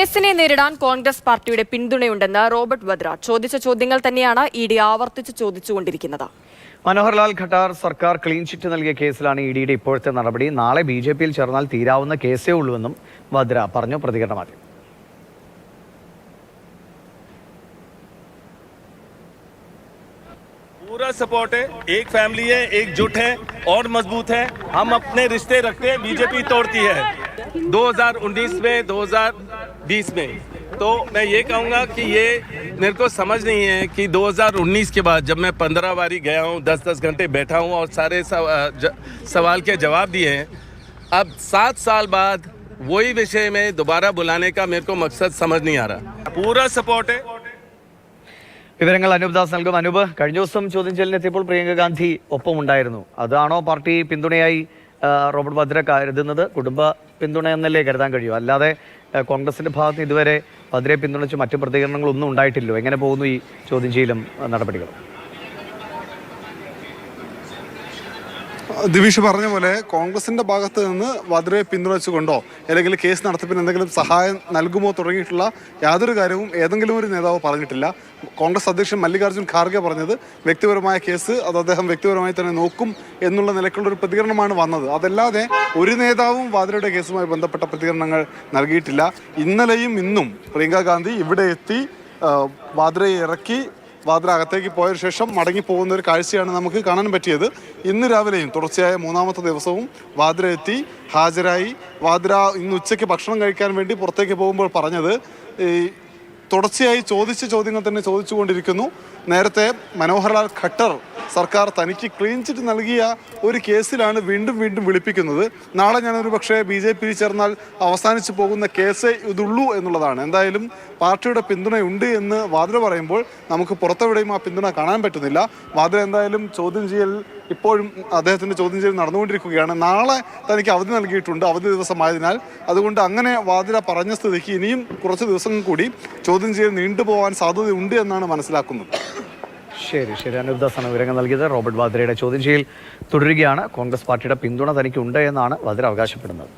കേസിനെ നേരിടാൻ കോൺഗ്രസ് പാർട്ടിയുടെ പിന്തുണയുണ്ടെന്ന് റോബർട്ട് വദ്ര ചോദിച്ച ചോദ്യങ്ങൾ തന്നെയാണ് ഇഡി ആവർത്തിച്ച് ചോദിച്ചുകൊണ്ടിരിക്കുന്നത്. മനോഹർലാൽ ഖട്ടാർ സർക്കാർ ക്ലീൻ ചിറ്റ് നൽകിയ കേസിലാണ് ഇഡിയുടെ ഇപ്പോഴത്തെ നടപടി. നാളെ ബിജെപിയിൽ ചേർന്നാൽ തീരാവുന്ന കേസേ ഉള്ളൂവെന്നും വദ്ര പറഞ്ഞു. പ്രതികരണമാക്കി. पूरा सपोर्ट है, एक फैमिली है, एकजुट है और मजबूत है. हम अपने रिश्ते रखते हैं, बीजेपी तोड़ती है 2019 में 2020 में. तो मैं ये कहूँगा कि ये मेरे को समझ नहीं है कि 2019 के बाद जब मैं 15 बारी गया हूँ, 10-10 घंटे बैठा हूँ और सारे सवाल के जवाब दिए हैं, अब 7 साल बाद वही विषय में दोबारा बुलाने का मेरे को मकसद समझ नहीं आ रहा. पूरा सपोर्ट है. വിവരങ്ങൾ അനൂപ് ദാസ് നൽകും. അനൂപ്, കഴിഞ്ഞ ദിവസം ചോദ്യം ചെയ്യലിനെത്തിയപ്പോൾ പ്രിയങ്ക ഗാന്ധി ഒപ്പമുണ്ടായിരുന്നു. അതാണോ പാർട്ടി പിന്തുണയായി റോബർട്ട് വദ്ര കരുതുന്നത്? കുടുംബ പിന്തുണ എന്നല്ലേ കരുതാൻ കഴിയൂ? അല്ലാതെ കോൺഗ്രസിന്റെ ഭാഗത്ത് ഇതുവരെ വദ്രയെ പിന്തുണച്ച് മറ്റു പ്രതികരണങ്ങളൊന്നും ഉണ്ടായിട്ടില്ലോ. എങ്ങനെ പോകുന്നു ഈ ചോദ്യം ചെയ്യലും നടപടികളും? ദിവിഷ് പറഞ്ഞ പോലെ കോൺഗ്രസിന്റെ ഭാഗത്ത് നിന്ന് വദ്രയെ പിന്തുണച്ചുകൊണ്ടോ അല്ലെങ്കിൽ കേസ് നടത്തിപ്പിന് എന്തെങ്കിലും സഹായം നൽകുമോ തുടങ്ങിയിട്ടുള്ള യാതൊരു കാര്യവും ഏതെങ്കിലും ഒരു നേതാവ് പറഞ്ഞിട്ടില്ല. കോൺഗ്രസ് അധ്യക്ഷൻ മല്ലികാർജ്ജുൻ ഖാർഗെ പറഞ്ഞത് വ്യക്തിപരമായ കേസ് അത് അദ്ദേഹം വ്യക്തിപരമായി തന്നെ നോക്കും എന്നുള്ള നിലയ്ക്കുള്ള ഒരു പ്രതികരണമാണ് വന്നത്. അതല്ലാതെ ഒരു നേതാവും വാദ്രയുടെ കേസുമായി ബന്ധപ്പെട്ട പ്രതികരണങ്ങൾ നൽകിയിട്ടില്ല. ഇന്നലെയും ഇന്നും പ്രിയങ്ക ഗാന്ധി ഇവിടെ എത്തി വാദ്രയെ ഇറക്കി വാദ്ര അകത്തേക്ക് പോയ ശേഷം മടങ്ങിപ്പോകുന്ന ഒരു കാഴ്ചയാണ് നമുക്ക് കാണാൻ പറ്റിയത്. ഇന്ന് രാവിലെയും തുടർച്ചയായ 3ാമത്തെ ദിവസവും വാദ്ര എത്തി ഹാജരായി. വാദ്ര ഇന്ന് ഉച്ചയ്ക്ക് ഭക്ഷണം കഴിക്കാൻ വേണ്ടി പുറത്തേക്ക് പോകുമ്പോൾ പറഞ്ഞത് തുടർച്ചയായി ചോദിച്ച ചോദ്യങ്ങൾ തന്നെ ചോദിച്ചുകൊണ്ടിരിക്കുന്നു. നേരത്തെ മനോഹർലാൽ ഖട്ടർ സർക്കാർ തനിക്ക് ക്ലീൻ ചിറ്റ് നൽകിയ ഒരു കേസിലാണ് വീണ്ടും വീണ്ടും വിളിപ്പിക്കുന്നത്. നാളെ ഞാനൊരു പക്ഷേ BJP ചേർന്നാൽ അവസാനിച്ചു പോകുന്ന കേസേ ഇതുള്ളൂ എന്നുള്ളതാണ്. എന്തായാലും പാർട്ടിയുടെ പിന്തുണയുണ്ട് എന്ന് വാദ്ര പറയുമ്പോൾ നമുക്ക് പുറത്തെവിടെയും ആ പിന്തുണ കാണാൻ പറ്റുന്നില്ല. വാദ്ര എന്തായാലും ചോദ്യം ചെയ്യൽ ഇപ്പോഴും അദ്ദേഹത്തിൻ്റെ ചോദ്യം ചെയ്യൽ നടന്നുകൊണ്ടിരിക്കുകയാണ്. നാളെ തനിക്ക് അവധി നൽകിയിട്ടുണ്ട്, അവധി ദിവസമായതിനാൽ. അതുകൊണ്ട് അങ്ങനെ വാദ്ര പറഞ്ഞ സ്ഥിതിക്ക് ഇനിയും കുറച്ച് ദിവസങ്ങൾ കൂടി ചോദ്യം ചെയ്യൽ നീണ്ടുപോകാൻ സാധ്യതയുണ്ട് എന്നാണ് മനസ്സിലാക്കുന്നത്. ശരി ശരി അനൂപ് ദാസാണ് വിവരങ്ങൾ നൽകിയത്. റോബർട്ട് വാദ്രയുടെ ചോദ്യം ചെയ്യൽ തുടരുകയാണ്. കോൺഗ്രസ് പാർട്ടിയുടെ പിന്തുണ തനിക്കുണ്ട് എന്നാണ് വാദ്ര അവകാശപ്പെടുന്നത്.